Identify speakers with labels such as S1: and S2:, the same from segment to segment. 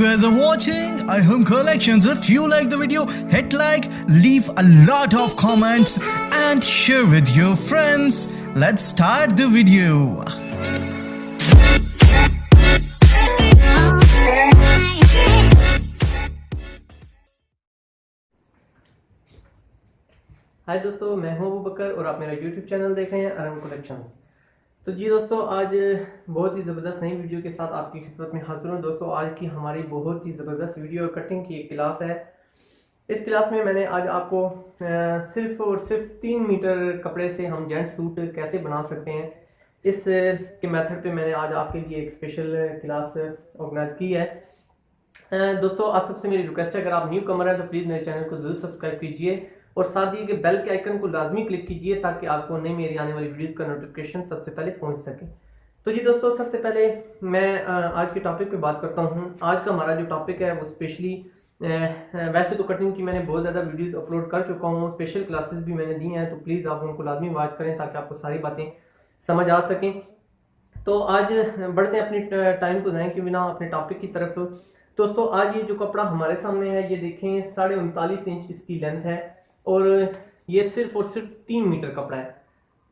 S1: guys are watching iHome Collections. If you like the video, hit like, leave a lot of comments and share with your friends. Let's start the video.
S2: हाय दोस्तों, मैं हूं अबू बकर और आप मेरा YouTube channel देख रहे हैं iHome Collections। तो जी दोस्तों, आज बहुत ही ज़बरदस्त नई वीडियो के साथ आपकी खिदमत में हाजिर हूं। दोस्तों, आज की हमारी बहुत ही ज़बरदस्त वीडियो कटिंग की एक क्लास है। इस क्लास में मैंने आज आपको सिर्फ और सिर्फ 3 मीटर कपड़े से हम जेंट्स सूट कैसे बना सकते हैं, इस के मेथड पे मैंने आज आपके लिए एक स्पेशल क्लास ऑर्गेनाइज की है। दोस्तों, आप सबसे मेरी रिक्वेस्ट है, अगर आप न्यू कमर हैं तो प्लीज़ मेरे चैनल को ज़रूर सब्सक्राइब कीजिए और साथ ही के बेल के आइकन को लाजमी क्लिक कीजिए ताकि आपको नई मेरी आने वाली वीडियोस का नोटिफिकेशन सबसे पहले पहुंच सके। तो जी दोस्तों, सबसे पहले मैं आज के टॉपिक पे बात करता हूं। आज का हमारा जो टॉपिक है वो स्पेशली, वैसे तो कटिंग की मैंने बहुत ज़्यादा वीडियोस अपलोड कर चुका हूं, स्पेशल क्लासेस भी मैंने दी हैं, तो प्लीज़ आप उनको लाजमी वॉच करें ताकि आपको सारी बातें समझ आ सकें। तो आज बढ़ते हैं, अपनी टाइम को जाएँ कि बिना अपने टॉपिक की तरफ। दोस्तों, आज ये जो कपड़ा हमारे सामने है, ये देखें 39.5 इंच इसकी लेंथ है और ये सिर्फ और सिर्फ 3 मीटर कपड़ा है।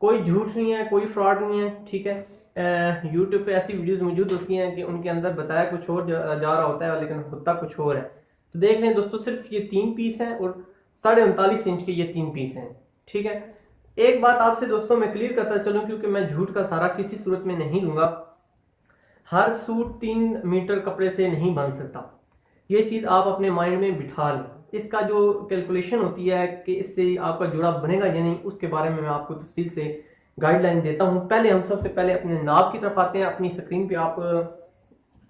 S2: कोई झूठ नहीं है, कोई फ्रॉड नहीं है, ठीक है। यूट्यूब पे ऐसी वीडियोस मौजूद होती हैं कि उनके अंदर बताया कुछ और जा रहा होता है लेकिन होता कुछ और है। तो देख लें दोस्तों, सिर्फ ये 3 पीस हैं और 39.5 इंच के ये 3 पीस हैं, ठीक है। एक बात आपसे दोस्तों मैं क्लियर करता चलूँ, क्योंकि मैं झूठ का सहारा किसी सूरत में नहीं लूँगा। हर सूट 3 मीटर कपड़े से नहीं बन सकता, ये चीज़ आप अपने माइंड में बिठा लें। इसका जो कैलकुलेशन होती है कि इससे आपका जोड़ा बनेगा या नहीं, उसके बारे में मैं आपको तफसील से गाइडलाइन देता हूं। पहले हम सबसे पहले अपने नाप की तरफ आते हैं। अपनी स्क्रीन पे आप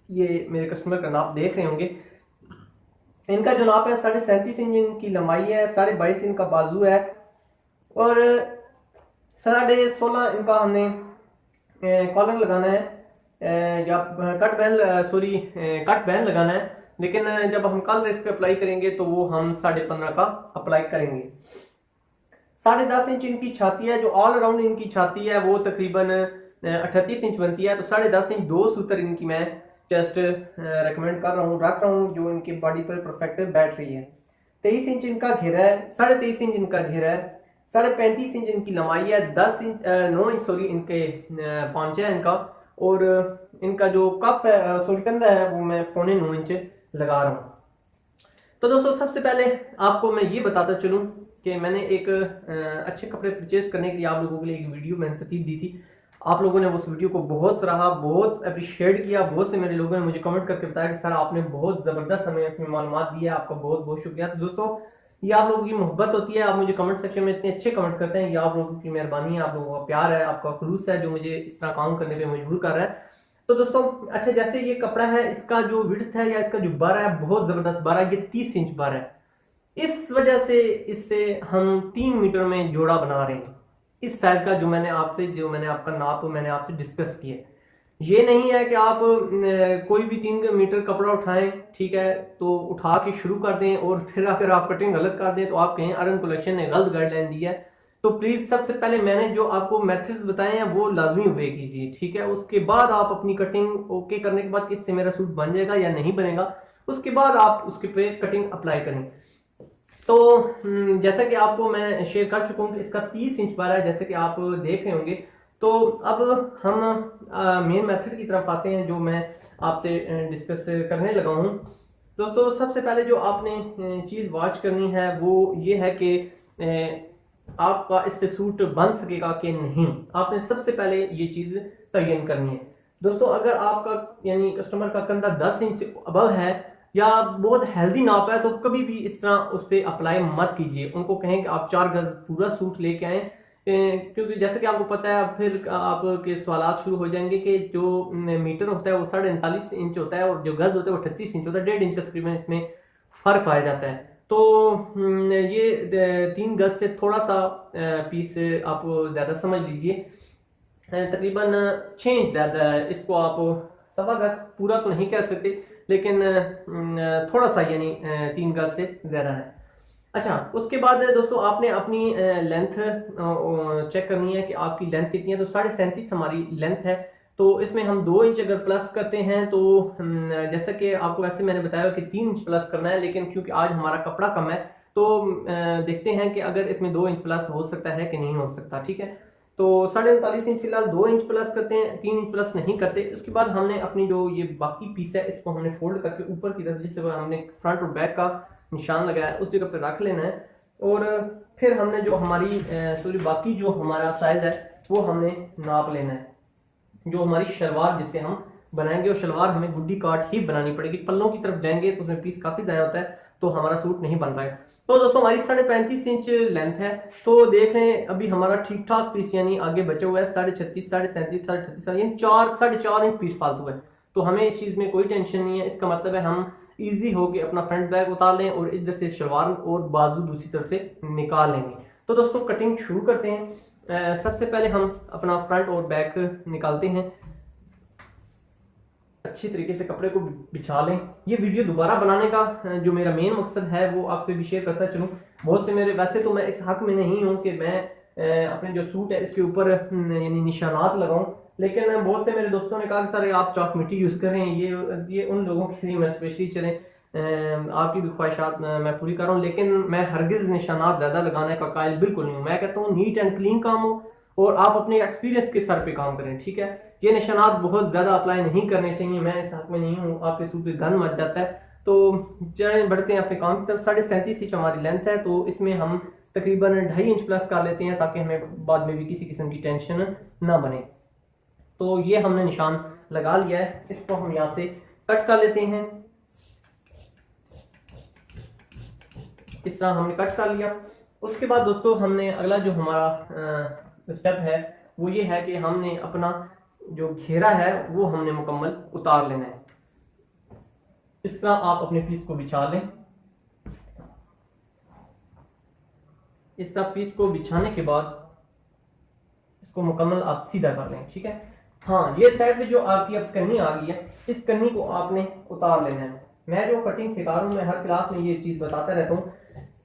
S2: ये मेरे कस्टमर का नाप देख रहे होंगे। इनका जो नाप है 37.5 इंच इनकी लंबाई है, 22.5 इंच का बाजू है और 16.5 इनका हमने कॉलर लगाना है या कट बैन लगाना है। लेकिन जब हम कलर इस पे अप्लाई करेंगे तो वो हम 15.5 का अप्लाई करेंगे। 10.5 इंच इनकी छाती है, जो ऑल अराउंड इनकी छाती है वो तकरीबन 38 इंच बनती है। तो 10.5 इंच 2 सूत्र इनकी मैं चेस्ट रेकमेंड कर रहा हूँ, रख रहा हूँ, जो इनके बॉडी पर परफेक्ट बैठ रही है। 23 इंच इनका घेरा है, 23.5 इंच इनका घेरा है, 35.5 इंच इनकी लंबाई है, 9 इंच इनके पांचा है इनका, और इनका जो कफ है कंधा है वो मैं 9.25 इंच लगा रहा हूँ। तो दोस्तों, सबसे पहले आपको मैं ये बताता चलूँ कि मैंने एक अच्छे कपड़े परचेज करने के लिए आप लोगों के लिए एक वीडियो मैंने तरतीब दी थी। आप लोगों ने उस वीडियो को बहुत सराहा, बहुत अप्रिशिएट किया। बहुत से मेरे लोगों ने मुझे कमेंट करके बताया कि सर आपने बहुत ज़बरदस्त हमें इसमें मालूमात दी है, आपका बहुत बहुत शुक्रिया। तो दोस्तों, ये आप लोगों की मोहब्बत होती है, आप मुझे कमेंट सेक्शन में इतने अच्छे कमेंट करते हैं, ये आप लोगों की मेहरबानी है, आप लोगों का प्यार है, आपका खलूस है जो मुझे इस तरह काम करने पर मजबूर कर रहा है। तो दोस्तों, अच्छा, जैसे ये कपड़ा है, इसका जो विड्थ है या इसका जो बार है बहुत ज़बरदस्त बार है, ये 30 इंच बार है। इस वजह से इससे हम 3 मीटर में जोड़ा बना रहे हैं। इस साइज का जो मैंने आपका नाप मैंने आपसे डिस्कस किया, ये नहीं है कि आप कोई भी 3 मीटर कपड़ा उठाएं, ठीक है, तो उठा के शुरू कर दें और फिर अगर आप कटिंग गलत कर दें तो आप कहें iHome कलेक्शन ने गलत गाइडलाइन दी है। तो प्लीज़ सबसे पहले मैंने जो आपको मेथड्स बताए हैं वो लाजमी ओबे कीजिए, ठीक है। उसके बाद आप अपनी कटिंग ओके करने के बाद कि इससे मेरा सूट बन जाएगा या नहीं बनेगा, उसके बाद आप उसके पे कटिंग अप्लाई करें। तो जैसा कि आपको मैं शेयर कर चुका हूँ कि इसका 30 इंच बार है, जैसे कि आप देख रहे होंगे। तो अब हम मेन मेथड की तरफ आते हैं जो मैं आपसे डिस्कस करने लगा हूँ। दोस्तों, सबसे पहले जो आपने चीज़ वॉच करनी है वो ये है कि आपका इससे सूट बन सकेगा कि नहीं। आपने सबसे पहले ये चीज़ तयन करनी है। दोस्तों, अगर आपका यानी कस्टमर का कंधा 10 इंच से अबव है या बहुत हेल्दी नाप है, तो कभी भी इस तरह उस पर अप्लाई मत कीजिए। उनको कहें कि आप 4 गज पूरा सूट लेके आएँ, क्योंकि जैसे कि आपको पता है फिर आपके सवाल शुरू हो जाएंगे कि जो मीटर होता है वो 39.5 इंच होता है और जो गज होता है वो 38 इंच होता है। 1.5 इंच का तकरीबन इसमें फ़र्क पाया जाता है। तो ये 3 गज से थोड़ा सा पीस आप ज़्यादा समझ लीजिए, तकरीबन 6 इंच ज़्यादा है। इसको आप 1.25 गज पूरा तो नहीं कह सकते, लेकिन थोड़ा सा यानी 3 गज से ज़्यादा है। अच्छा, उसके बाद दोस्तों आपने अपनी लेंथ चेक करनी है कि आपकी लेंथ कितनी है। तो 37.5 हमारी लेंथ है, तो तो इसमें हम 2 इंच अगर प्लस करते हैं तो जैसा कि आपको वैसे मैंने बताया कि 3 इंच प्लस करना है, लेकिन क्योंकि आज हमारा कपड़ा कम है तो देखते हैं कि अगर इसमें 2 इंच प्लस हो सकता है कि नहीं हो सकता। ठीक है, तो 39.5 इंच फिलहाल 2 इंच प्लस करते हैं, 3 इंच प्लस नहीं करते। उसके बाद हमने अपनी जो ये बाकी पीस है इसको हमने फोल्ड करके ऊपर की तरफ जिससे हमने फ्रंट और बैक का निशान लगाया है उस जगह पर रख लेना है। और फिर हमने जो हमारी बाकी जो हमारा साइज है वो हमने नाप लेना है। जो हमारी शलवार जिससे हम बनाएंगे, और शलवार हमें गुड्डी काट ही बनानी पड़ेगी। पल्लों की तरफ जाएंगे तो उसमें पीस काफी ज्यादा होता है तो हमारा सूट नहीं बन पाएगा। तो दोस्तों हमारी 35.5 इंच लेंथ है, तो देख लें अभी हमारा ठीक ठाक पीस यानी आगे बचा हुआ है 36.5, 37.5, 38, यानी 4.5 इंच पीस फालतू है। तो हमें इस चीज में कोई टेंशन नहीं है। इसका मतलब है हम इजी होके अपना फ्रंट बैक उतार लें और इधर से शलवार और बाजू दूसरी तरफ से निकाल लेंगे। तो दोस्तों कटिंग शुरू करते हैं। सबसे पहले हम अपना फ्रंट और बैक निकालते हैं। अच्छी तरीके से कपड़े को बिछा लें। ये वीडियो दोबारा बनाने का जो मेरा मेन मकसद है वो आपसे भी शेयर करता चलूँ। बहुत से मेरे, वैसे तो मैं इस हक में नहीं हूँ कि मैं अपने जो सूट है इसके ऊपर यानी निशानात लगाऊं, लेकिन बहुत से मेरे दोस्तों ने कहा कि सर आप चॉक मिट्टी यूज़ कर रहे हैं, ये उन लोगों के लिए मैं स्पेशली चलें आपकी भी ख्वाहिशात मैं पूरी कर रहा हूँ, लेकिन मैं हरगिज़ निशानात ज़्यादा लगाने का कायल बिल्कुल नहीं हूँ। मैं कहता हूँ नीट एंड क्लीन काम हो और आप अपने एक्सपीरियंस के सर पे काम करें। ठीक है, ये निशानात बहुत ज़्यादा अप्लाई नहीं करने चाहिए। मैं इस हक में नहीं हूँ, आपके सूट पे गन मच जाता है। तो चढ़े बढ़ते हैं अपने काम की तरफ। 37.5 इंच हमारी लेंथ है, तो इसमें हम तकरीबन 2.5 इंच प्लस कर लेते हैं ताकि हमें बाद में भी किसी किस्म की टेंशन ना बने। तो ये हमने निशान लगा लिया है, इसको हम यहाँ से कट कर लेते हैं। इस तरह हमने कट कर लिया। उसके बाद दोस्तों हमने अगला जो हमारा स्टेप है वो ये है कि हमने अपना जो घेरा है वो हमने मुकम्मल उतार लेना है। इस तरह आप अपने पीस को बिछा लें। इस तरह पीस को बिछाने के बाद इसको मुकम्मल आप सीधा कर लें। ठीक है, हाँ ये साइड पे जो आपकी अब कन्नी आ गई है, इस कन्नी को आपने उतार लेना है। मैं जो कटिंग सिखा रहा हूँ, मैं हर क्लास में ये चीज़ बताता रहता हूँ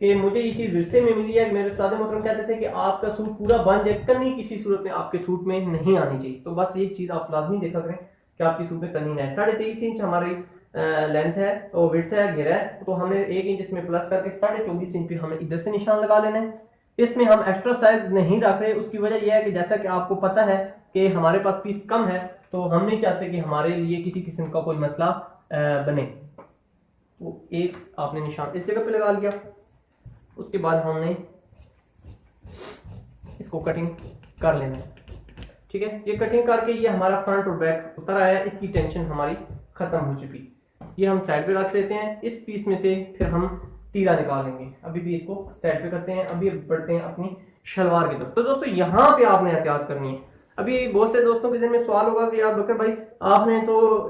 S2: कि मुझे ये चीज़ विरसे में मिली है। मेरे उस्ताद मोहतरम कहते थे कि आपका सूट पूरा बन जाए, कन्नी किसी सूरत में आपके सूट में नहीं आनी चाहिए। तो बस ये चीज़ आप लाजमी देखा करें कि आपकी सूट में कन्नी ना है। 23.5 इंच हमारी लेंथ है और विड्थ है, घेरा है, तो हमने 1 इंच इसमें प्लस करके 24.5 इंच पे हमें इधर से निशान लगा लेना है। इसमें हम एक्स्ट्रा साइज नहीं रख रहे, उसकी वजह यह है कि जैसा कि आपको पता है कि हमारे पास पीस कम है, तो हम नहीं चाहते कि हमारे लिए किसी किस्म का कोई मसला बने। तो एक आपने निशान इस जगह पे लगा लिया। उसके बाद हमने इसको कटिंग कर लेना है। ठीक है, ये कटिंग करके ये हमारा फ्रंट और बैक उतर आया, इसकी टेंशन हमारी खत्म हो चुकी। ये हम साइड पे रख लेते हैं। इस पीस में से फिर हम तीरा निकालेंगे। अभी भी इसको साइड पे करते हैं। अभी बढ़ते हैं अपनी शलवार की तरफ। तो दोस्तों यहाँ पे आपने एहतियात करनी है। अभी बहुत से दोस्तों के दिल में सवाल होगा कि यार बकर भाई आपने तो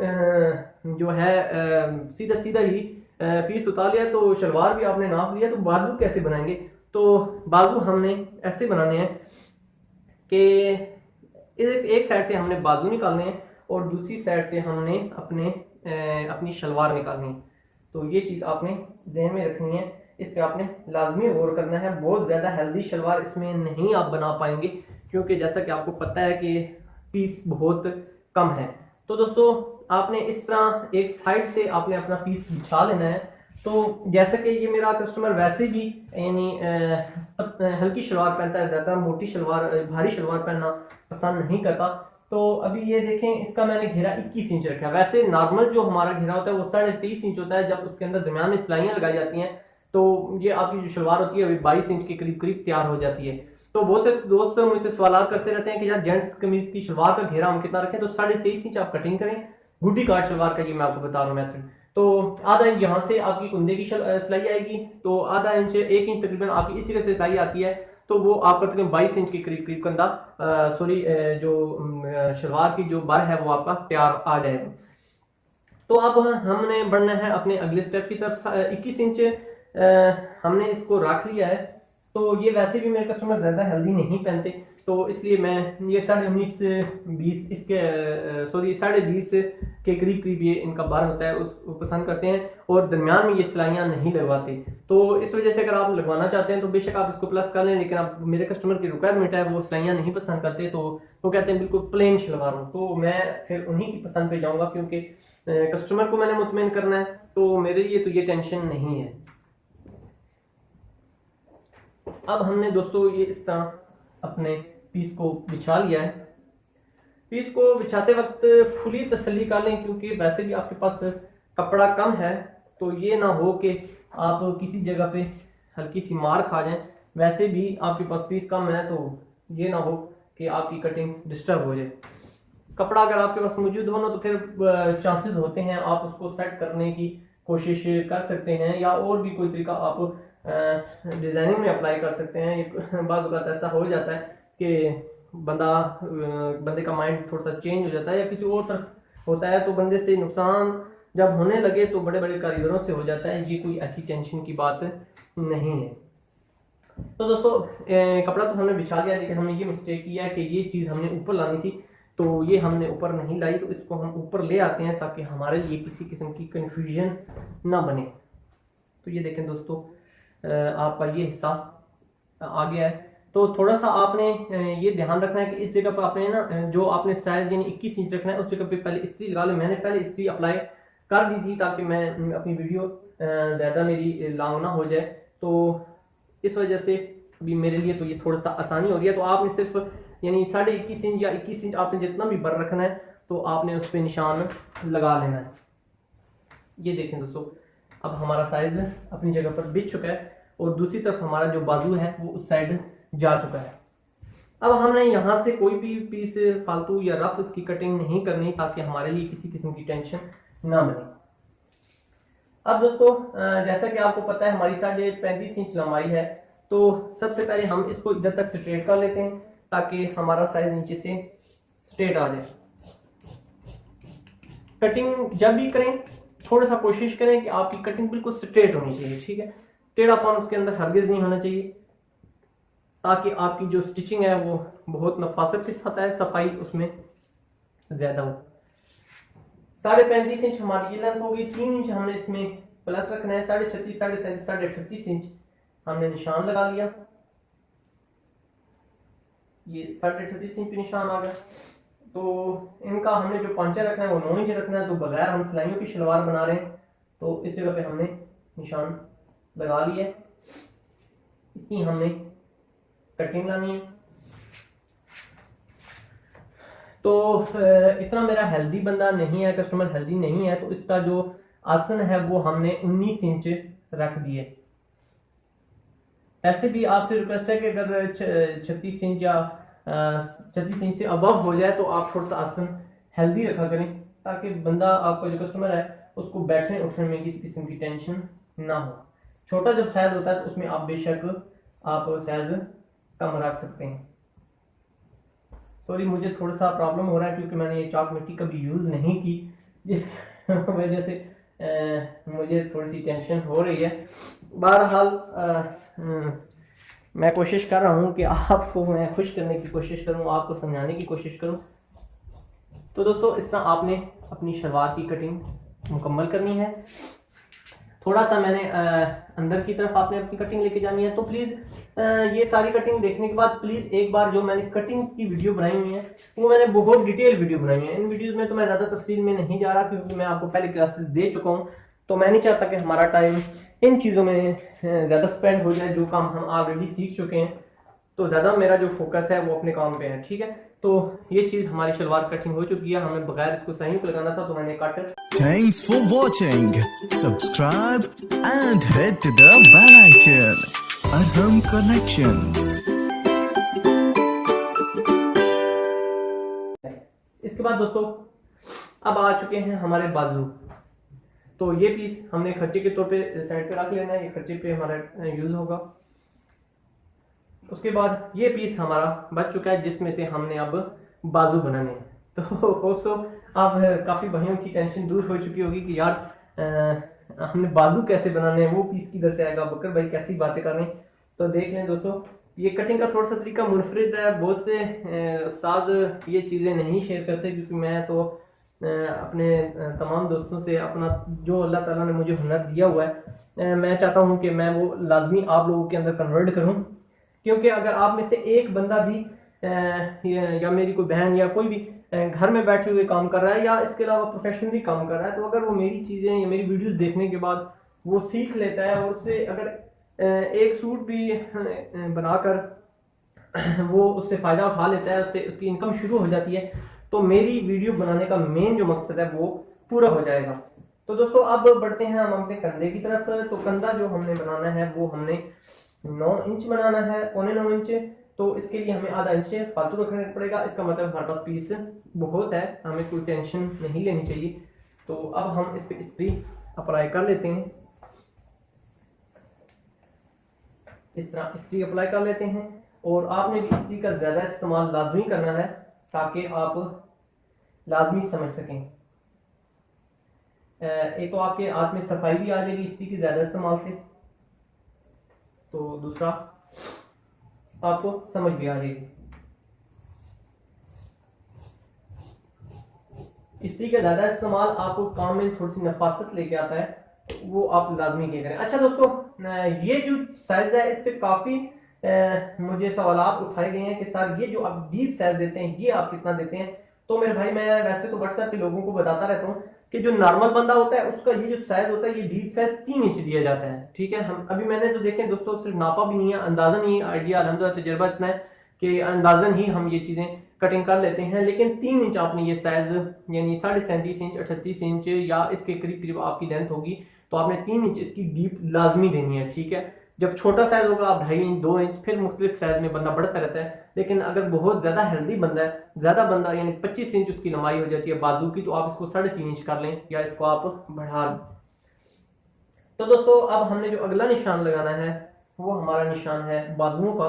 S2: जो है सीधा सीधा ही पीस उतार लिया, तो शलवार भी आपने नाप लिया, तो बाजू कैसे बनाएंगे? तो बाजू हमने ऐसे बनाने हैं कि इस एक साइड से हमने बाजू निकालने हैं और दूसरी साइड से हमने अपनी शलवार निकालनी है। तो ये चीज़ आपने जहन में रखनी है, इस पर आपने लाजमी गौर करना है। बहुत ज़्यादा हेल्दी शलवार इसमें नहीं आप बना पाएंगे क्योंकि जैसा कि आपको पता है कि पीस बहुत कम है। तो दोस्तों आपने इस तरह एक साइड से आपने अपना पीस बिछा लेना है। तो जैसा कि ये मेरा कस्टमर वैसे भी यानी हल्की शलवार पहनता है, ज़्यादा मोटी शलवार भारी शलवार पहनना पसंद नहीं करता। तो अभी ये देखें, इसका मैंने घेरा 21 इंच रखा है। वैसे नॉर्मल जो हमारा घेरा होता है वो 23.5 इंच होता है। जब उसके अंदर दरमियान में सिलाइयाँ लगाई जाती हैं तो ये आपकी जो शलवार होती है अभी 22 इंच के करीब करीब तैयार हो जाती है। तो बहुत से दोस्त मुझसे सवाल करते रहते हैं कि यार जेंट्स कमीज की शलवार का घेरा हम कितना रखें? तो 23.5 इंच आप कटिंग करें। गुड्डी काट शलवार का ये मैं आपको बता रहा हूँ मेथड। तो आधा इंच यहाँ से आपकी कुंदे की सिलाई आएगी, तो आधा इंच 1 इंच तकरीबन आपकी इस जगह से सिलाई आती है, तो वो आपका तकरीबन 22 इंच के करीब करीब कंधा जो शलवार की जो बर है वो आपका तैयार आ जाएगा। तो अब हमने बढ़ना है अपने अगले स्टेप की तरफ। 21 इंच हमने इसको रख लिया है। तो ये वैसे भी मेरे कस्टमर ज़्यादा हेल्दी नहीं पहनते, तो इसलिए मैं ये 19.5-20 इसके 20.5 के करीब ये इनका बार होता है उसको पसंद करते हैं, और दरमियान में ये सिलाइयाँ नहीं लगवाते। तो इस वजह से अगर आप लगवाना चाहते हैं तो बेशक आप इसको प्लस कर लें, लेकिन आप मेरे कस्टमर की रिक्वायरमेंट है वो सिलाइयाँ नहीं पसंद करते, तो वो कहते हैं बिल्कुल प्लेन शलवार हो, तो मैं फिर उन्हीं की पसंद पे जाऊँगा, क्योंकि कस्टमर को मैंने मुतमईन करना है, तो मेरे लिए तो ये टेंशन नहीं है। अब हमने दोस्तों ये इस तरह अपने पीस को बिछा लिया है। पीस को बिछाते वक्त फुली तसल्ली कर लें, क्योंकि वैसे भी आपके पास कपड़ा कम है, तो ये ना हो कि आप किसी जगह पे हल्की सी मार खा जाएं। वैसे भी आपके पास पीस कम है, तो ये ना हो कि आपकी कटिंग डिस्टर्ब हो जाए। कपड़ा अगर आपके पास मौजूद हो ना, तो फिर चांसेस होते हैं आप उसको सेट करने की कोशिश कर सकते हैं, या और भी कोई तरीका आप डिज़ाइनिंग में अप्लाई कर सकते हैं। बाज़ वक़्त ऐसा हो जाता है कि बंदे का माइंड थोड़ा सा चेंज हो जाता है या किसी और तरफ होता है, तो बंदे से नुकसान जब होने लगे तो बड़े बड़े कारीगरों से हो जाता है। ये कोई ऐसी टेंशन की बात नहीं है। तो दोस्तों कपड़ा तो हमने बिछा दिया, लेकिन हमने ये मिस्टेक किया है कि ये चीज़ हमने ऊपर लानी थी, तो ये हमने ऊपर नहीं लाई, तो इसको हम ऊपर ले आते हैं ताकि हमारे लिए किसी किस्म की कन्फ्यूजन ना बने। तो ये देखें दोस्तों, आपका ये हिस्सा आ गया है। तो थोड़ा सा आपने ये ध्यान रखना है कि इस जगह पर आपने ना जो आपने साइज यानी 21 इंच रखना है, उस जगह पे पहले इस्त्री लगा लें। मैंने पहले इस्त्री अप्लाई कर दी थी ताकि मैं अपनी वीडियो ज़्यादा मेरी लॉन्ग ना हो जाए, तो इस वजह से अभी मेरे लिए तो ये थोड़ा सा आसानी हो रही है। तो आपने सिर्फ यानी 21.5 इंच या 21 इंच आपने जितना भी बर रखना है, तो आपने उस पर निशान लगा लेना है। ये देखें दोस्तों, अब हमारा साइज अपनी जगह पर बिछ चुका है, और दूसरी तरफ हमारा जो बाजू है वो उस साइड जा चुका है। अब हमने यहाँ से कोई भी पीस फालतू या रफ उसकी कटिंग नहीं करनी, ताकि हमारे लिए किसी किस्म की टेंशन ना बने। अब दोस्तों जैसा कि आपको पता है हमारी 35.5 इंच लंबाई है, तो सबसे पहले हम इसको इधर तक स्ट्रेट कर लेते हैं ताकि हमारा साइज नीचे से स्ट्रेट आ जाए। कटिंग जब भी करें थोड़ा सा कोशिश करें कि आपकी कटिंग बिल्कुल स्ट्रेट होनी चाहिए, ठीक है। टेढ़ापन उसके अंदर हरगिज नहीं होना चाहिए, ताकि आपकी जो स्टिचिंग है वो बहुत नफासत के साथ आए, सफाई उसमें ज़्यादा हो। 35.5 इंच हमारी ये लेंथ होगी। 3 इंच हमने इसमें प्लस रखना है। 36.5, 37, 38 इंच हमने निशान लगा लिया। ये 38.5 इंच पे निशान आ गया। तो इनका हमने जो पांचा रखना है वो 9 इंच रखना है। तो बगैर हम सिलाइयों की शलवार बना रहे हैं, तो इस जगह पे हमने निशान लगा लिया। इतनी हमने कटिंग लानी है। तो इतना मेरा हेल्दी बंदा नहीं है, कस्टमर हेल्दी नहीं है, तो इसका जो आसन है वो हमने 19 इंच रख दिए। ऐसे भी आपसे रिक्वेस्ट है कि अगर 36 इंच या 36 इंच से अबव हो जाए तो आप थोड़ा सा आसन हेल्दी रखा करें, ताकि बंदा आपका जो कस्टमर है उसको बैठने उठने में किसी किस्म की टेंशन ना हो। छोटा जब साइज होता है तो उसमें आप बेशक आप साइज कम रख सकते हैं। सॉरी, मुझे थोड़ा सा प्रॉब्लम हो रहा है क्योंकि मैंने ये चाक मिट्टी कभी यूज़ नहीं की, जिस वजह से मुझे थोड़ी सी टेंशन हो रही है। बहरहाल मैं कोशिश कर रहा हूँ कि आपको मैं खुश करने की कोशिश करूँ, आपको समझाने की कोशिश करूँ। तो दोस्तों इस तरह आपने अपनी शलवार की कटिंग मुकम्मल करनी है। थोड़ा सा मैंने अंदर की तरफ आपने अपनी कटिंग लेके जानी है। तो प्लीज़ ये सारी कटिंग देखने के बाद प्लीज़ एक बार जो मैंने कटिंग की वीडियो बनाई हुई है वो मैंने बहुत डिटेल वीडियो बनाई है। इन वीडियोस में तो मैं ज़्यादा तफसील में नहीं जा रहा क्योंकि मैं आपको पहले क्लासेस दे चुका हूँ, तो मैं नहीं चाहता कि हमारा टाइम इन चीज़ों में ज़्यादा स्पेंड हो जाए। जो काम हम ऑलरेडी सीख चुके हैं, तो ज़्यादा मेरा जो फोकस है वो अपने काम पे है, ठीक है। तो ये चीज़ हमारी शलवार कटिंग हो चुकी है। हमें बगैर इसको सही को लगाना था, तो मैंने cut.
S1: Thanks for watching. Subscribe and hit the bell icon. Arham Connections.
S2: इसके बाद दोस्तों अब आ चुके हैं हमारे बाजू। तो ये पीस हमने खर्चे के तौर पे साइड पे रख लेना है, ये खर्चे पे हमारा यूज होगा। उसके बाद ये पीस हमारा बच चुका है जिसमें से हमने अब बाजू बनाने हैं। तो दोस्तों आप काफ़ी भाइयों की टेंशन दूर हो चुकी होगी कि यार हमने बाजू कैसे बनाने हैं, वो पीस किधर से आएगा, बकर भाई कैसी बातें कर रहे हैं। तो देख लें दोस्तों, ये कटिंग का थोड़ा सा तरीका मुनफरिद है। बहुत से उस्ताद ये चीज़ें नहीं शेयर करते, क्योंकि मैं तो अपने तमाम दोस्तों से अपना जो अल्लाह ताला ने मुझे हुनर दिया हुआ है, मैं चाहता हूँ कि मैं वो लाजमी आप लोगों के अंदर कन्वर्ट करूँ। क्योंकि अगर आप में से एक बंदा भी या मेरी कोई बहन या कोई भी घर में बैठे हुए काम कर रहा है या इसके अलावा प्रोफेशनली काम कर रहा है, तो अगर वो मेरी चीज़ें या मेरी वीडियोस देखने के बाद वो सीख लेता है और उससे अगर एक सूट भी बनाकर वो उससे फ़ायदा उठा लेता है, उससे उसकी इनकम शुरू हो जाती है, तो मेरी वीडियो बनाने का मेन जो मकसद है वो पूरा हो जाएगा। तो दोस्तों अब बढ़ते हैं हम अपने कंधे की तरफ। तो कंधा जो हमने बनाना है वो हमने 9 इंच बनाना है, 9.25 इंच। तो इसके लिए हमें आधा इंच फालतू रखना पड़ेगा। इसका मतलब हमारे पास पीस बहुत है, हमें कोई टेंशन नहीं लेनी चाहिए। तो अब हम इस पर इस्त्री अप्लाई कर लेते हैं। इस तरह इस्त्री अप्लाई कर लेते हैं, और आपने भी इस्त्री का ज़्यादा इस्तेमाल लाजमी करना है ताकि आप लाजमी समझ सकें। एक तो आपके हाथ में सफाई भी आ जाएगी इस्त्री के ज़्यादा इस्तेमाल से, तो दूसरा आपको समझ भी आ जाएगी। इस्त्री का ज़्यादा इस्तेमाल आपको काम में थोड़ी सी नफासत लेके आता है, वो आप लाजमी किया करें। अच्छा दोस्तों, ये जो साइज है इस पे काफ़ी मुझे सवालात उठाए गए हैं कि सर ये जो आप डीप साइज देते हैं ये आप कितना देते हैं। तो मेरे भाई, मैं वैसे तो व्हाट्सएप पे लोगों को बताता रहता हूँ कि जो नॉर्मल बंदा होता है उसका ये जो साइज होता है ये डीप साइज 3 इंच दिया जाता है। ठीक है, हम अभी मैंने तो देखें दोस्तों, सिर्फ नापा भी नहीं है, अंदाजन ही आइडिया अल्हम्दुलिल्लाह तजुर्बा इतना है कि अंदाजन ही हम ये चीज़ें कटिंग कर लेते हैं। लेकिन 3 इंच आपने ये साइज यानी 37.5 इंच 38 इंच या इसके करीब करीब आपकी लेंथ होगी, तो आपने 3 इंच इसकी डीप लाजमी देनी है। ठीक है, जब छोटा साइज होगा आप 2.5 इंच 2 इंच, फिर मुख्तलिफ साइज में बंदा बढ़ता रहता है। लेकिन अगर बहुत ज़्यादा हेल्दी बंदा है, ज़्यादा बंदा यानी 25 इंच उसकी लंबाई हो जाती है बाजू की, तो आप इसको 3.5 इंच कर लें या इसको आप बढ़ा लें। तो दोस्तों अब हमने जो अगला निशान लगाना है वो हमारा निशान है बाजुओं का।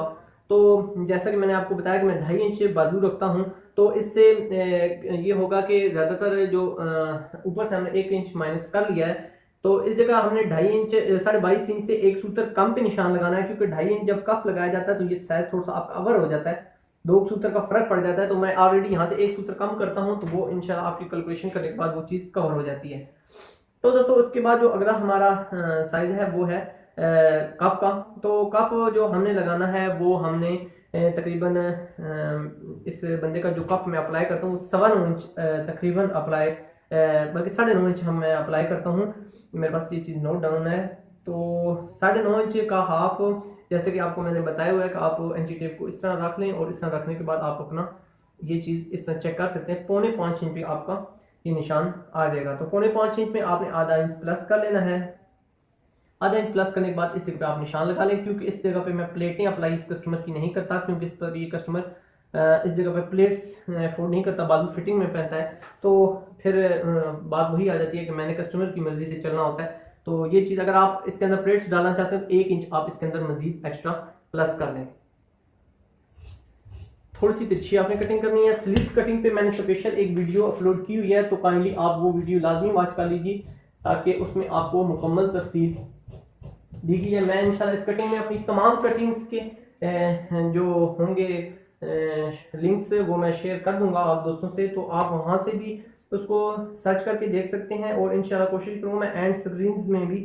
S2: तो जैसा कि मैंने आपको बताया कि मैं 2.5 इंच बाजू रखता हूँ, तो इससे ये होगा कि ज़्यादातर जो ऊपर से हमने 1 इंच माइनस कर लिया है, तो इस जगह हमने 2.5 इंच 22.5 इंच से एक सूत्र कम पे निशान लगाना है, क्योंकि 2.5 इंच जब कफ लगाया जाता है तो ये साइज थोड़ा सा आपका अवर हो जाता है, 2 सूत्र का फर्क पड़ जाता है। तो मैं ऑलरेडी यहाँ से एक सूत्र कम करता हूँ, तो वो इंशाल्लाह आपकी कैलकुलेशन करने के बाद वो चीज़ कवर हो जाती है। तो दोस्तों उसके बाद जो अगला हमारा साइज है वो है कफ का। तो कफ जो हमने लगाना है वो हमने तकरीबन इस बंदे का जो कफ मैं अप्लाई करता हूँ 9.25 इंच तकरीबन अप्लाई, बल्कि 9.5 इंच मैं अप्लाई करता हूँ। मेरे पास ये चीज़ नोट डाउन है। तो 9.5 इंच का हाफ, जैसे कि आपको मैंने बताया हुआ है कि आप एंटी टेप को इस तरह रख लें, और इस तरह रखने के बाद आप अपना ये चीज़ इस तरह चेक कर सकते हैं। 4.25 इंच पे आपका ये निशान आ जाएगा। तो 4.25 इंच में आपने आधा इंच प्लस कर लेना है। आधा इंच प्लस करने के बाद इस जगह पे आप निशान लगा लें, क्योंकि इस जगह पे मैं प्लेटें अप्लाई इस कस्टमर की नहीं करता, क्योंकि इस पर ये कस्टमर इस जगह पे प्लेट्स अफोर्ड नहीं करता, बाजू फिटिंग में पहनता है। तो फिर बात वही आ जाती है कि मैंने कस्टमर की मर्जी से चलना होता है। तो ये चीज़ अगर आप इसके अंदर प्लेट्स डालना चाहते हैं तो 1 इंच आप इसके अंदर मजीद एक्स्ट्रा प्लस कर लें। थोड़ी सी तिरछी आपने कटिंग करनी है। स्लीव कटिंग पे मैंने स्पेशल एक वीडियो अपलोड की हुई है, तो काइंडली आप वो वीडियो लाजमी वॉच कर लीजिए, ताकि उसमें आपको मुकम्मल तफसील दी गई है। मैं इंशाल्लाह इस कटिंग में अपनी तमाम कटिंग्स के जो होंगे लिंक्स वो मैं शेयर कर दूंगा आप दोस्तों से, तो आप वहाँ से भी उसको सर्च करके देख सकते हैं। और इंशाल्लाह कोशिश करूँगा मैं एंड स्क्रीन्स में भी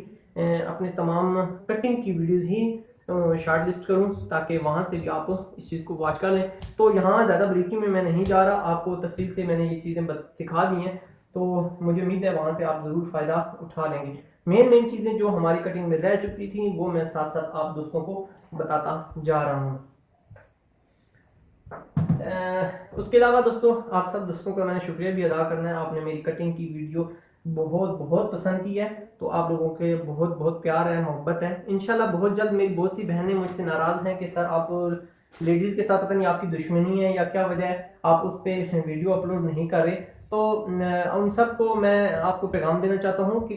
S2: अपने तमाम कटिंग की वीडियोस ही शॉर्ट लिस्ट करूँ, ताकि वहाँ से भी आप इस चीज़ को वॉच कर लें। तो यहाँ ज़्यादा बरीकी में मैं नहीं जा रहा, आपको तफसील से मैंने ये चीज़ें सिखा दी हैं, तो मुझे उम्मीद है वहाँ से आप ज़रूर फ़ायदा उठा लेंगे। मेन चीज़ें जो हमारी कटिंग में रह चुकी थी वो मैं साथ साथ आप दोस्तों को बताता जा रहा हूँ। उसके अलावा दोस्तों आप सब दोस्तों का मैंने शुक्रिया भी अदा करना है। आपने मेरी कटिंग की वीडियो बहुत पसंद की है, तो आप लोगों के बहुत प्यार है, मोहब्बत है। इंशाल्लाह बहुत जल्द मेरी बहुत सी बहनें मुझसे नाराज़ हैं कि सर आप लेडीज़ के साथ पता नहीं आपकी दुश्मनी है या क्या वजह है, आप उस पर वीडियो अपलोड नहीं कर रहे। तो उन सब को मैं आपको पैगाम देना चाहता हूँ कि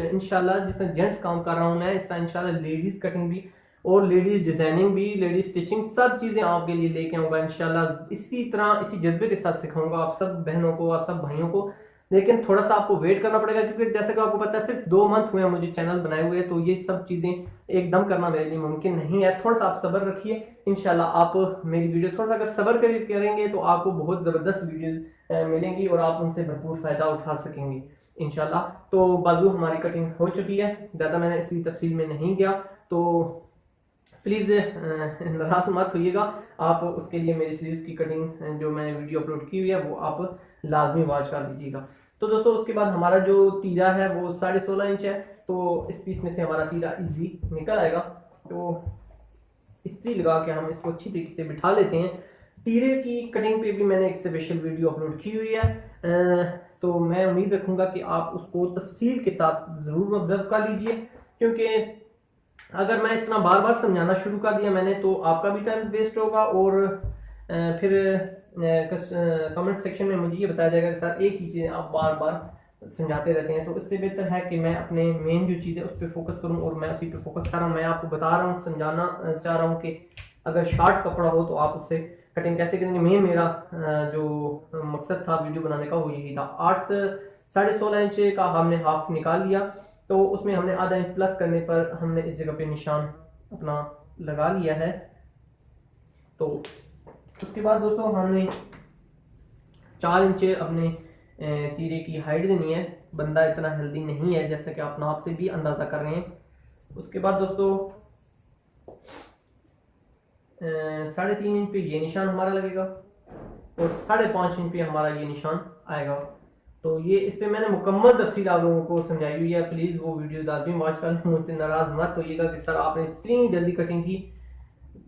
S2: इंशाल्लाह जिस तरह जेंट्स काम कर रहा हूँ मैं, इस तरह इंशाल्लाह लेडीज़ कटिंग भी और लेडीज़ डिज़ाइनिंग भी, लेडीज़ स्टिचिंग, सब चीज़ें आपके लिए लेके आऊँगा इंशाल्लाह। इसी तरह इसी जज्बे के साथ सिखाऊंगा आप सब बहनों को, आप सब भाइयों को, लेकिन थोड़ा सा आपको वेट करना पड़ेगा, क्योंकि जैसे कि आपको पता है सिर्फ 2 मंथ हुए हैं मुझे चैनल बनाए हुए, तो ये सब चीज़ें एकदम करना मेरे लिए मुमकिन नहीं है। थोड़ा सा आप सब्र रखिए, इंशाल्लाह आप मेरी वीडियो थोड़ा सा अगर सब्र करेंगे तो आपको बहुत ज़बरदस्त वीडियोज़ मिलेंगी और आप उनसे भरपूर फ़ायदा उठा सकेंगे इंशाल्लाह। तो बाजू हमारी कटिंग हो चुकी है, ज़्यादा मैंने इसी तफसील में नहीं गया, तो प्लीज़ नाराज मत होइएगा। आप उसके लिए मेरी सीरीज़ की कटिंग जो मैंने वीडियो अपलोड की हुई है वो आप लाजमी वॉच कर दीजिएगा। तो दोस्तों उसके बाद हमारा जो तीरा है वो 16.5 इंच है, तो इस पीस में से हमारा तीरा इजी निकल आएगा। तो इस्त्री लगा के हम इसको अच्छी तरीके से बिठा लेते हैं। तीरे की कटिंग पे भी मैंने एक स्पेशल वीडियो अपलोड की हुई है, तो मैं उम्मीद रखूँगा कि आप उसको तफसील के साथ ज़रूर ऑब्जर्व कर लीजिए, क्योंकि अगर मैं इस तरह बार बार समझाना शुरू कर दिया मैंने तो आपका भी टाइम वेस्ट होगा और फिर कमेंट सेक्शन में मुझे ये बताया जाएगा कि सर एक ही चीज़ आप बार बार समझाते रहते हैं। तो इससे बेहतर है कि मैं अपने मेन जो चीज़ है उस पर फोकस करूं और मैं उसी पे फोकस कर रहा हूं। मैं आपको बता रहा हूं, समझाना चाह रहा हूं कि अगर शार्ट कपड़ा हो तो आप उससे कटिंग कैसे करेंगे। मेन मेरा जो मकसद था वीडियो बनाने का वो यही था। 16.5 इंच का हमने हाफ निकाल लिया, तो उसमें हमने आधा इंच प्लस करने पर हमने इस जगह पे निशान अपना लगा लिया है। तो उसके बाद दोस्तों हमने 4 इंच अपने तीरे की हाइट देनी है। बंदा इतना हेल्दी नहीं है जैसा कि आप नाप से भी अंदाज़ा कर रहे हैं। उसके बाद दोस्तों 3.5 इंच पे ये निशान हमारा लगेगा और 5.5 इंच पे हमारा ये निशान आएगा। तो ये इस पे मैंने मुकम्मल तफसील आप लोगों को समझाई हुई है। प्लीज़ वो वीडियो लाजमी वॉच कर, मुझसे नाराज़ मत होइएगा कि सर आपने इतनी जल्दी कटिंग की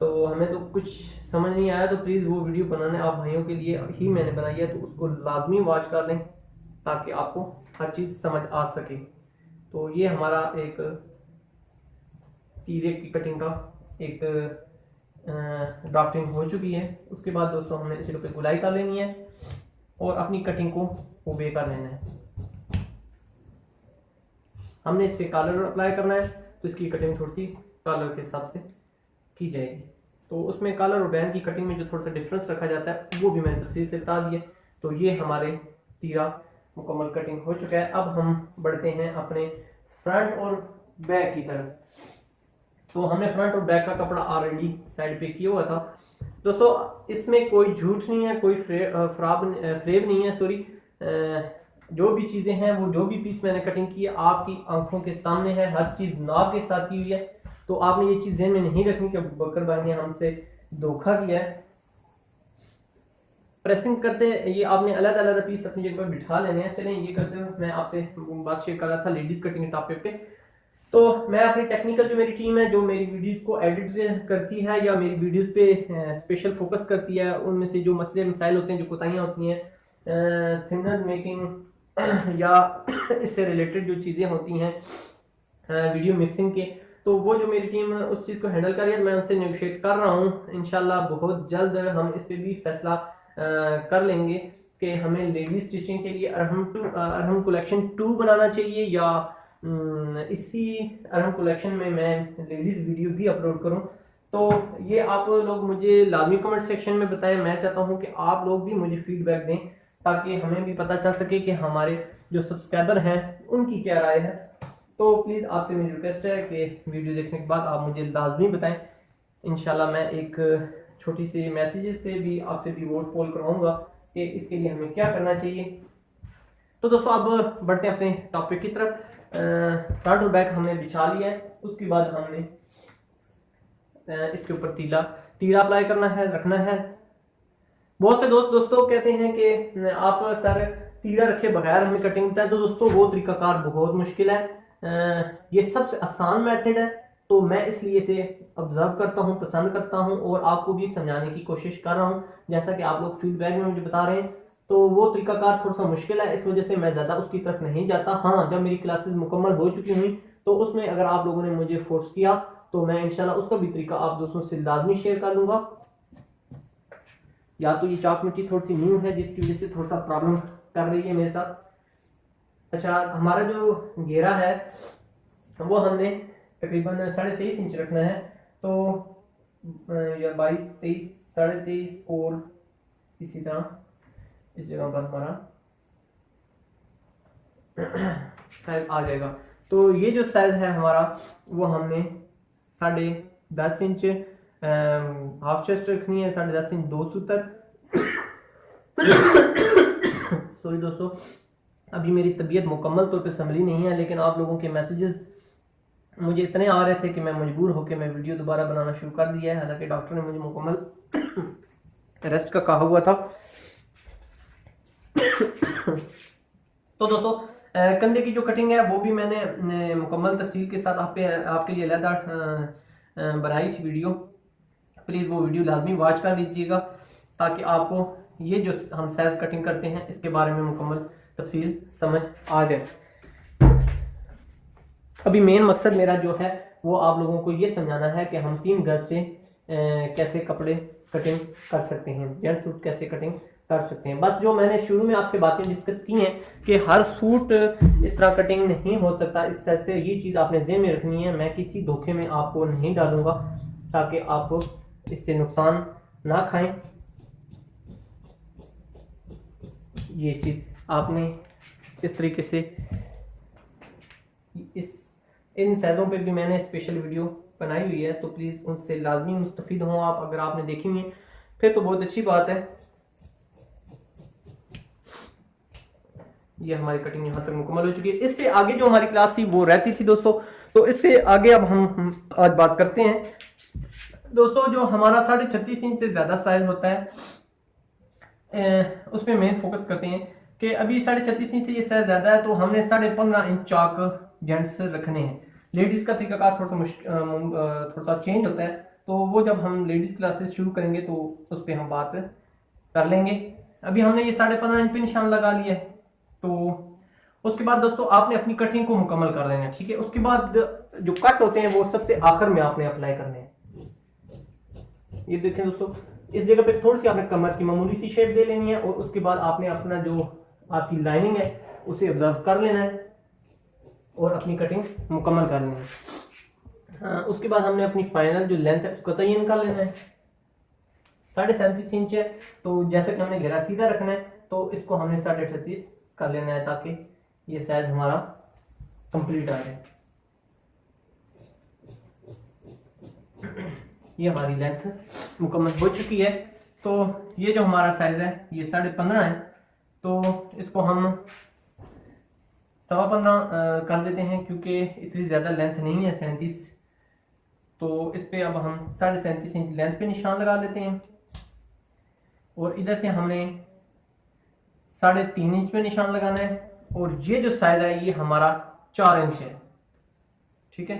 S2: तो हमें तो कुछ समझ नहीं आया। तो प्लीज़ वो वीडियो बनाने आप भाइयों के लिए ही मैंने बनाई है, तो उसको लाजमी वॉच कर लें ताकि आपको हर चीज़ समझ आ सके। तो ये हमारा एक तीरे की कटिंग का एक ड्राफ्टिंग हो चुकी है। उसके बाद दोस्तों हमने इसी पे गुलाई कर लेनी है और अपनी कटिंग को उबे कर लेना है। हमने इस पर कलर अप्लाई करना है, तो इसकी कटिंग थोड़ी सी कलर के हिसाब से की जाएगी। तो उसमें कलर और बैन की कटिंग में जो थोड़ा सा डिफरेंस रखा जाता है वो भी मैंने तफसील से बता दिया। तो ये हमारे तीरा मुकम्मल कटिंग हो चुका है। अब हम बढ़ते हैं अपने फ्रंट और बैक की तरफ। तो हमने फ्रंट और बैक का कपड़ा ऑलरेडी साइड पे किया हुआ था। दोस्तों इसमें कोई झूठ नहीं है, कोई फ्रेब नहीं है, सॉरी। जो भी चीज़ें हैं वो जो भी पीस मैंने कटिंग की है आपकी आंखों के सामने है, हर चीज़ नाप के साथ की हुई है। तो आपने ये चीज़ ध्यान में नहीं रखनी कि बकर भाई ने हमसे धोखा किया है। प्रेसिंग करते ये आपने अलग अलग पीस अपनी जगह पर बिठा लेने हैं। चलें ये करते हुए मैं आपसे बात शेयर कर रहा था लेडीज़ कटिंग के टॉपिक पे। तो मैं अपनी टेक्निकल जो मेरी टीम है जो मेरी वीडियोस को एडिट करती है या मेरी वीडियोस पे स्पेशल फोकस करती है, उनमें से जो मसले मसाइल होते हैं, जो कोताहियाँ होती हैं, थिनर मेकिंग या इससे रिलेटेड जो चीज़ें होती हैं वीडियो मिक्सिंग के, तो वो जो मेरी टीम उस चीज़ को हैंडल कर रही है, मैं उनसे नेगोशिएट कर रहा हूँ। इंशाल्लाह बहुत जल्द हम इस पर भी फैसला कर लेंगे कि हमें लेडीज स्टिचिंग के लिए अरहम कलेक्शन 2 बनाना चाहिए या इसी अरहम कलेक्शन में मैं लेडीज़ वीडियो भी अपलोड करूं। तो ये आप लोग मुझे लाजमी कमेंट सेक्शन में बताएं। मैं चाहता हूं कि आप लोग भी मुझे फीडबैक दें ताकि हमें भी पता चल सके कि हमारे जो सब्सक्राइबर हैं उनकी क्या राय है। तो प्लीज़ आपसे मेरी रिक्वेस्ट है कि वीडियो देखने के बाद आप मुझे लाजमी बताएं। इंशाल्लाह मैं एक छोटी सी मैसेजेस पे भी आपसे भी वोट पोल करवाऊंगा कि इसके लिए हमें क्या करना चाहिए। तो दोस्तों अब बढ़ते हैं अपने टॉपिक की तरफ। फ्रंट और बैक हमने बिछा लिया है। उसके बाद हमने इसके ऊपर तीरा अप्लाई करना है, रखना है। बहुत से दोस्तों कहते हैं कि आप सर तीरा रखे बगैर हमें कटिंग होता है। तो दोस्तों वो तरीकाकार बहुत मुश्किल है। ये सबसे आसान मेथड है, तो मैं इसलिए इसे ऑब्जर्व करता हूँ, पसंद करता हूँ और आपको भी समझाने की कोशिश कर रहा हूँ। जैसा कि आप लोग फीडबैक में मुझे बता रहे हैं, तो वो तरीकाकार थोड़ा सा मुश्किल है, इस वजह से मैं ज़्यादा उसकी तरफ नहीं जाता। हाँ, जब मेरी क्लासेस मुकम्मल हो चुकी हुई तो उसमें अगर आप लोगों ने मुझे फोर्स किया तो मैं इंशाल्लाह उसका भी तरीका आप दोस्तों से लाजमी शेयर कर लूँगा। या तो ये चाक मिट्टी थोड़ी सी न्यू है जिसकी वजह से थोड़ा सा प्रॉब्लम कर रही है मेरे साथ। अच्छा, हमारा जो घेरा है वो हमने तकरीबन 23.5 इंच रखना है। तो या 22, 23, 23.5 और इसी तरह इस जगह पर हमारा साइज आ जाएगा। तो ये जो साइज है हमारा वो हमने 10.5 इंच हाफ चेस्ट रखनी है, 10.5 इंच 2 सूतर। सॉरी दोस्तों, अभी मेरी तबीयत मुकम्मल तौर पे संभली नहीं है, लेकिन आप लोगों के मैसेजेस मुझे इतने आ रहे थे कि मैं मजबूर होकर मैं वीडियो दोबारा बनाना शुरू कर दिया है। हालांकि डॉक्टर ने मुझे मुकम्मल रेस्ट का कहा हुआ था। तो दोस्तों कंधे की जो कटिंग है वो भी मैंने मुकम्मल तफसील के साथ आपके लिए अलहदा बनाई थी वीडियो। प्लीज़ वो वीडियो लाजमी वॉच कर लीजिएगा ताकि आपको ये जो हम साइज कटिंग करते हैं इसके बारे में मुकम्मल तफसील समझ आ जाए। अभी मेन मकसद मेरा जो है वो आप लोगों को ये समझाना है कि हम 3 गज से कैसे कपड़े कटिंग कर सकते हैं, जेंट सूट कैसे कटिंग कर सकते हैं। बस जो मैंने शुरू में आपसे बातें डिस्कस की हैं कि हर सूट इस तरह कटिंग नहीं हो सकता, इस तरह से ये चीज़ आपने ज़हन में रखनी है। मैं किसी धोखे में आपको नहीं डालूंगा ताकि आप इससे नुकसान ना खाएं। ये चीज़ आपने इस तरीके से इन साइज़ों पे भी मैंने स्पेशल वीडियो बनाई हुई है, तो प्लीज़ उनसे लाजमी मुस्तफ़ीद हों आप। अगर आपने देखी हुई है फिर तो बहुत अच्छी बात है। ये हमारी कटिंग यहाँ तक मुकम्मल हो चुकी है। इससे आगे जो हमारी क्लास थी वो रहती थी दोस्तों, तो इससे आगे अब हम आज बात करते हैं दोस्तों। जो हमारा 36.5 इंच से ज़्यादा साइज होता है उसमें मेन फोकस करते हैं कि अभी 36.5 इंच से ये साइज ज़्यादा है तो हमने 15.5 इंच चाक जेंट्स रखने हैं। लेडीज़ का तरीकाकार थोड़ा सा चेंज होता है, तो वो जब हम लेडीज़ क्लासेस शुरू करेंगे तो उस पर हम बात कर लेंगे। अभी हमने ये 15.5 इंच पे निशान लगा लिया है, तो उसके बाद दोस्तों आपने अपनी कटिंग को मुकम्मल कर लेना है, ठीक है। उसके बाद जो कट होते हैं वो सबसे आखिर में आपने अप्लाई करने हैं। ये देखें दोस्तों, इस जगह पे थोड़ी सी आपने कमर की मामूली सी शेप दे लेनी है और उसके बाद आपने अपना जो आपकी लाइनिंग है उसे ऑब्जर्व कर लेना है और अपनी कटिंग मुकम्मल कर लेनी है। उसके बाद हमने अपनी फाइनल जो लेंथ है उसको तयन कर लेना है। 37.5 इंच है, तो जैसे कि हमने घेरा सीधा रखना है तो इसको हमने 38.5 कर लेना है ताकि ये साइज हमारा कंप्लीट आ जाए। ये हमारी लेंथ मुकम्मल हो चुकी है। तो ये जो हमारा साइज है ये 15.5 है, तो इसको हम 15.25 कर देते हैं क्योंकि इतनी ज़्यादा लेंथ नहीं है 37। तो इस पे अब हम 37.5 इंच लेंथ पे निशान लगा लेते हैं और इधर से हमने 3.5 इंच पे निशान लगाना है और ये जो साइज है ये हमारा 4 इंच है, ठीक है।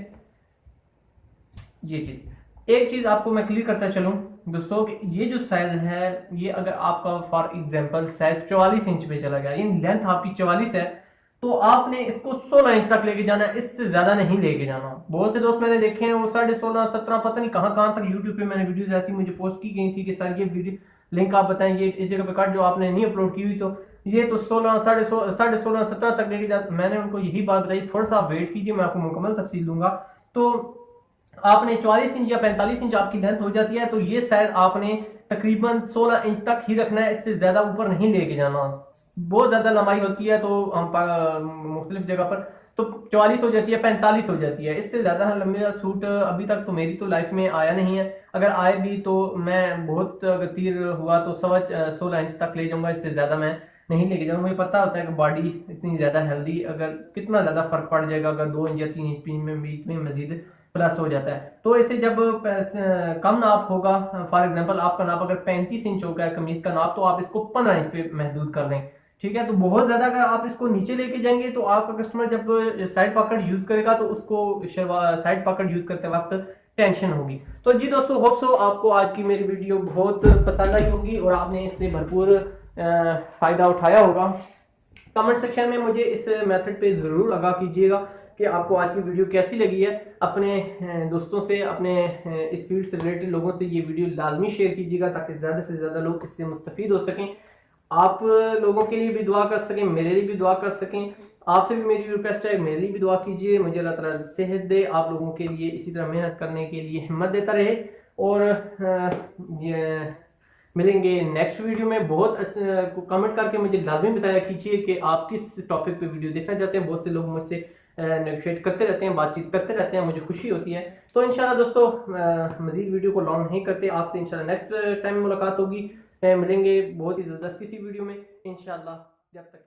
S2: ये चीज़ एक चीज़ आपको मैं क्लियर करता चलूँ दोस्तों कि ये जो साइज है ये अगर आपका फॉर एग्जांपल साइज 44 इंच पे चला गया, इन लेंथ आपकी 44 है, तो आपने इसको 16 इंच तक लेके जाना है, इससे ज्यादा नहीं लेके जाना। बहुत से दोस्त मैंने देखे हैं वो 16.5 17 पता नहीं कहां कहां तक यूट्यूब पे मैंने वीडियोस ऐसी मुझे पोस्ट की गई थी कि सर ये वीडियो लिंक आप बताएं, ये इस जगह पे काट जो आपने नहीं अपलोड की हुई, तो ये तो 16 16.5 17 तक लेके जा। मैंने उनको यही बात बताई थोड़ा सा वेट कीजिए, मैं आपको मुकम्मल तफसील दूंगा। तो आपने 44 इंच या 45 इंच आपकी लेंथ हो जाती है, तो ये साइज आपने तकरीबन 16 इंच तक ही रखना है, इससे ज्यादा ऊपर नहीं लेके जाना। बहुत ज्यादा लंबाई होती है तो हम मुख्तलिफ जगह पर तो 44 हो जाती है, 45 हो जाती है, इससे ज्यादा लंबे सूट अभी तक तो मेरी तो लाइफ में आया नहीं है। अगर आए भी तो मैं बहुत अगर तीर हुआ तो 16 इंच तक ले जाऊंगा, इससे ज्यादा मैं नहीं लेके जाऊंगा। मुझे पता होता है कि बॉडी इतनी ज्यादा हेल्दी, अगर कितना ज्यादा फर्क पड़ जाएगा अगर 2 इंच या 3 इंच में बीच में मजीद प्लस हो जाता है। तो इसे जब कम नाप होगा, फॉर एग्जांपल आपका नाप अगर 35 इंच होगा कमीज का नाप, तो आप इसको 15 इंच पे महदूद कर लें, ठीक है। तो बहुत ज्यादा अगर आप इसको नीचे लेके जाएंगे तो आपका कस्टमर जब साइड पॉकेट यूज करेगा तो उसको साइड पॉकेट यूज करते वक्त टेंशन होगी। तो जी दोस्तों, होप सो आपको आज की मेरी वीडियो बहुत पसंद आई होगी और आपने इससे भरपूर फायदा उठाया होगा। कमेंट सेक्शन में मुझे इस मेथड पे जरूर आगाह कीजिएगा कि आपको आज की वीडियो कैसी लगी है। अपने दोस्तों से, अपने इस फील्ड से रिलेटेड लोगों से ये वीडियो लाजमी शेयर कीजिएगा ताकि ज़्यादा से ज़्यादा लोग इससे मुस्तफ़ीद हो सकें। आप लोगों के लिए भी दुआ कर सकें, मेरे लिए भी दुआ कर सकें। आपसे भी मेरी रिक्वेस्ट है, मेरे लिए भी दुआ कीजिए, मुझे अल्लाह ताला सेहत दे, आप लोगों के लिए इसी तरह मेहनत करने के लिए हिम्मत देता रहे। और मिलेंगे नेक्स्ट वीडियो में। बहुत कमेंट करके मुझे लाजमी बताया कीजिए कि आप किस टॉपिक पे वीडियो देखना चाहते हैं। बहुत से लोग मुझसे नेगोशिएट करते रहते हैं, बातचीत करते रहते हैं, मुझे खुशी होती है। तो इंशाल्लाह दोस्तों मजीद वीडियो को लॉन्ग नहीं करते, आपसे इंशाल्लाह नेक्स्ट टाइम मुलाकात होगी। मिलेंगे बहुत ही ज़बरदस्त किसी वीडियो में इंशाल्लाह। जब तक